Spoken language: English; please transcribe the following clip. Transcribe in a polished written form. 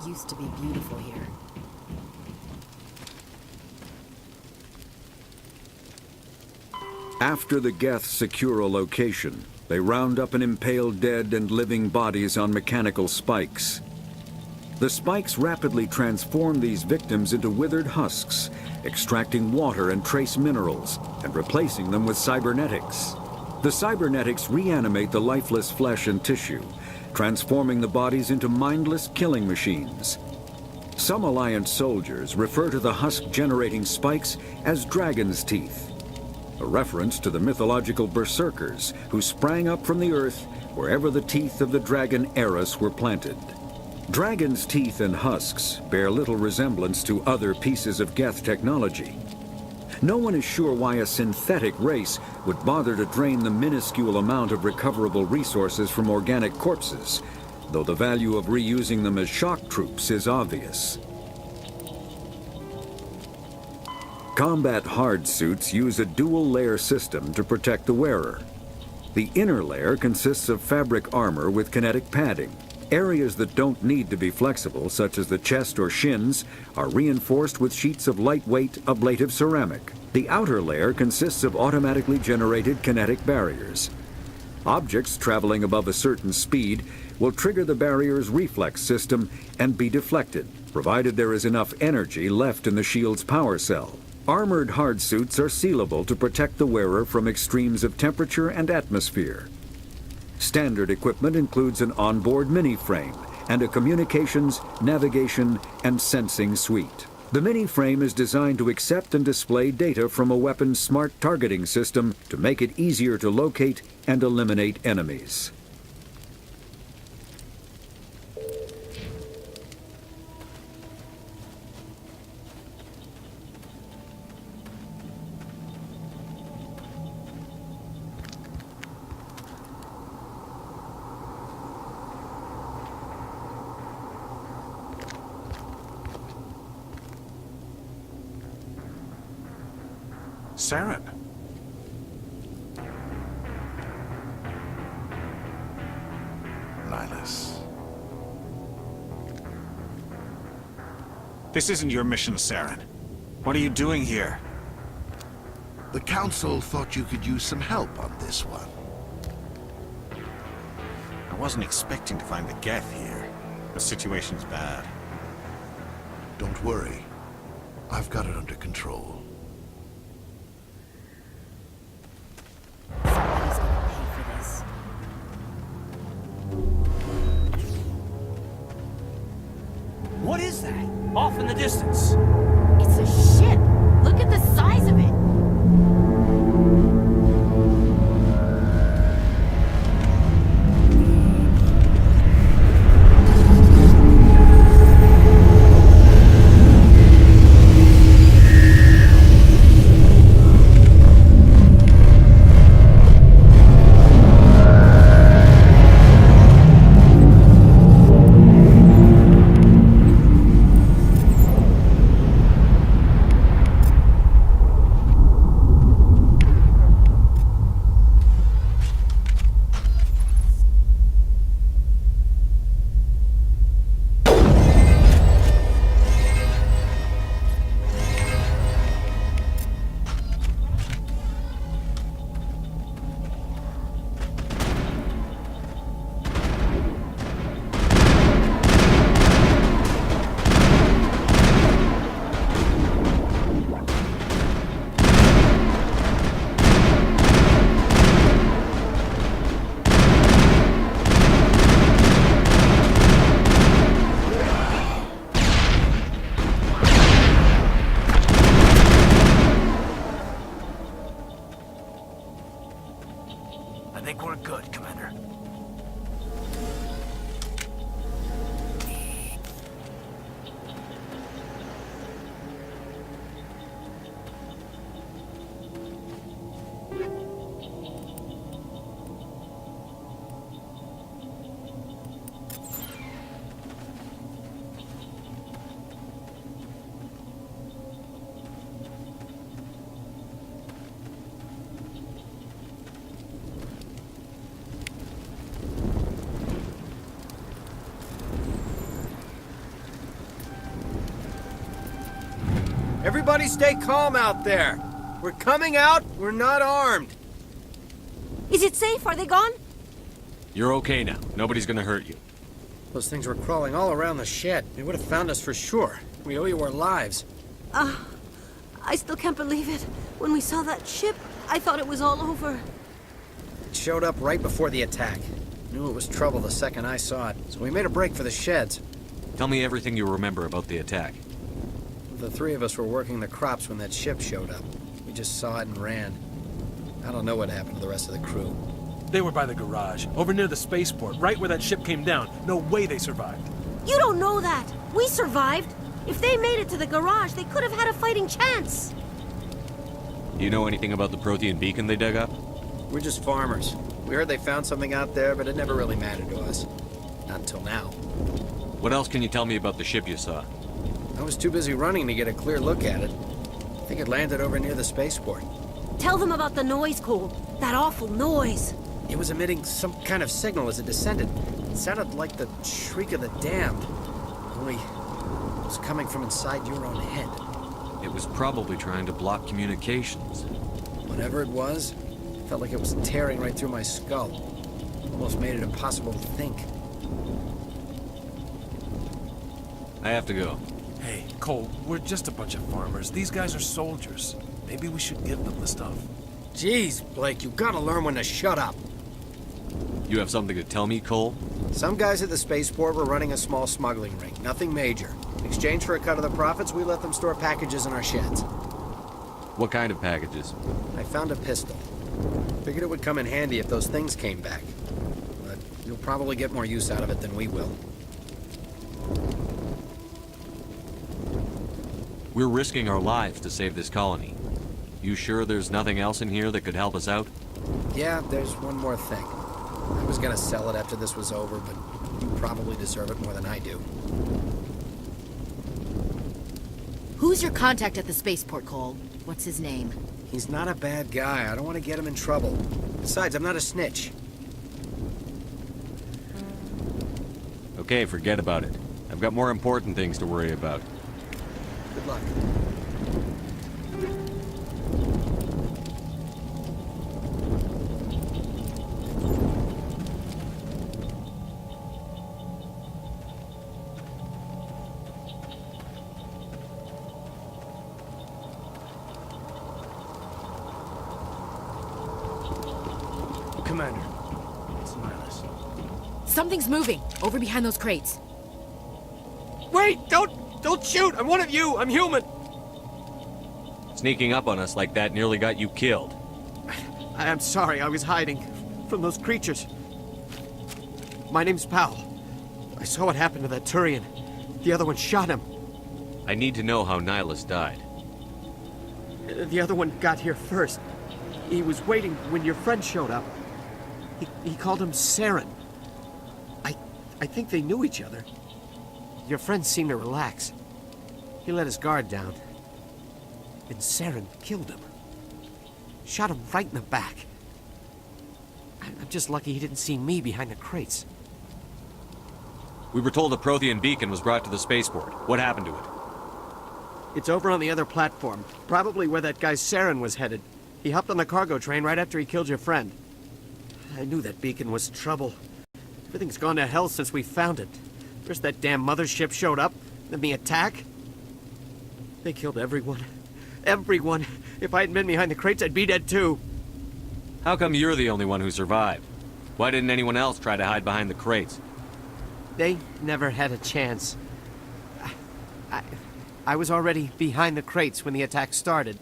used to be beautiful here. After the Geth secure a location, they round up and impale dead and living bodies on mechanical spikes. The spikes rapidly transform these victims into withered husks, extracting water and trace minerals, and replacing them with cybernetics. The cybernetics reanimate the lifeless flesh and tissue, transforming the bodies into mindless killing machines. Some Alliance soldiers refer to the husk-generating spikes as dragon's teeth, a reference to the mythological berserkers who sprang up from the earth wherever the teeth of the dragon Eris were planted. Dragon's teeth and husks bear little resemblance to other pieces of Geth technology. No one is sure why a synthetic race would bother to drain the minuscule amount of recoverable resources from organic corpses, though the value of reusing them as shock troops is obvious. Combat hard suits use a dual-layer system to protect the wearer. The inner layer consists of fabric armor with kinetic padding. Areas that don't need to be flexible, such as the chest or shins, are reinforced with sheets of lightweight, ablative ceramic. The outer layer consists of automatically generated kinetic barriers. Objects traveling above a certain speed will trigger the barrier's reflex system and be deflected, provided there is enough energy left in the shield's power cell. Armored hard suits are sealable to protect the wearer from extremes of temperature and atmosphere. Standard equipment includes an onboard mini-frame and a communications, navigation, and sensing suite. The mini-frame is designed to accept and display data from a weapon's smart targeting system to make it easier to locate and eliminate enemies. Saren. Nihilus. This isn't your mission, Saren. What are you doing here? The Council thought you could use some help on this one. I wasn't expecting to find the Geth here. The situation's bad. Don't worry. I've got it under control. Somebody's gonna pay for this. What is that? Off in the distance. It's a ship! Look at the size of it! Everybody stay calm out there. We're coming out, we're not armed. Is it safe? Are they gone? You're okay now. Nobody's gonna hurt you. Those things were crawling all around the shed. They would have found us for sure. We owe you our lives. I still can't believe it. When we saw that ship, I thought it was all over. It showed up right before the attack. Knew it was trouble the second I saw it, so we made a break for the sheds. Tell me everything you remember about the attack. The three of us were working the crops when that ship showed up. We just saw it and ran. I don't know what happened to the rest of the crew. They were by the garage, over near the spaceport, right where that ship came down. No way they survived. You don't know that. We survived. If they made it to the garage, they could have had a fighting chance. Do you know anything about the Prothean beacon they dug up? We're just farmers. We heard they found something out there, but it never really mattered to us. Not until now. What else can you tell me about the ship you saw? I was too busy running to get a clear look at it. I think it landed over near the spaceport. Tell them about the noise, Cole. That awful noise. It was emitting some kind of signal as it descended. It sounded like the shriek of the damned. Only it was coming from inside your own head. It was probably trying to block communications. Whatever it was, it felt like it was tearing right through my skull. Almost made it impossible to think. I have to go. Hey, Cole, we're just a bunch of farmers. These guys are soldiers. Maybe we should give them the stuff. Jeez, Blake, you gotta learn when to shut up. You have something to tell me, Cole? Some guys at the spaceport were running a small smuggling ring, nothing major. In exchange for a cut of the profits, we let them store packages in our sheds. What kind of packages? I found a pistol. Figured it would come in handy if those things came back. But you'll probably get more use out of it than we will. We're risking our lives to save this colony. You sure there's nothing else in here that could help us out? Yeah, there's one more thing. I was gonna sell it after this was over, but you probably deserve it more than I do. Who's your contact at the spaceport, Cole? What's his name? He's not a bad guy. I don't want to get him in trouble. Besides, I'm not a snitch. Okay, forget about it. I've got more important things to worry about. Good luck. Commander, it's Nihilus. Something's moving, over behind those crates. Wait! Don't shoot! I'm one of you! I'm human! Sneaking up on us like that nearly got you killed. I'm sorry, I was hiding from those creatures. My name's Powell. I saw what happened to that Turian. The other one shot him. I need to know how Nihilus died. The other one got here first. He was waiting when your friend showed up. He called him Saren. I think they knew each other. Your friend seemed to relax. He let his guard down. And Saren killed him. Shot him right in the back. I'm just lucky he didn't see me behind the crates. We were told a Prothean beacon was brought to the spaceport. What happened to it? It's over on the other platform. Probably where that guy Saren was headed. He hopped on the cargo train right after he killed your friend. I knew that beacon was trouble. Everything's gone to hell since we found it. First that damn mothership showed up, then the attack. They killed everyone. Everyone. If I hadn't been behind the crates, I'd be dead too. How come you're the only one who survived? Why didn't anyone else try to hide behind the crates? They never had a chance. I was already behind the crates when the attack started.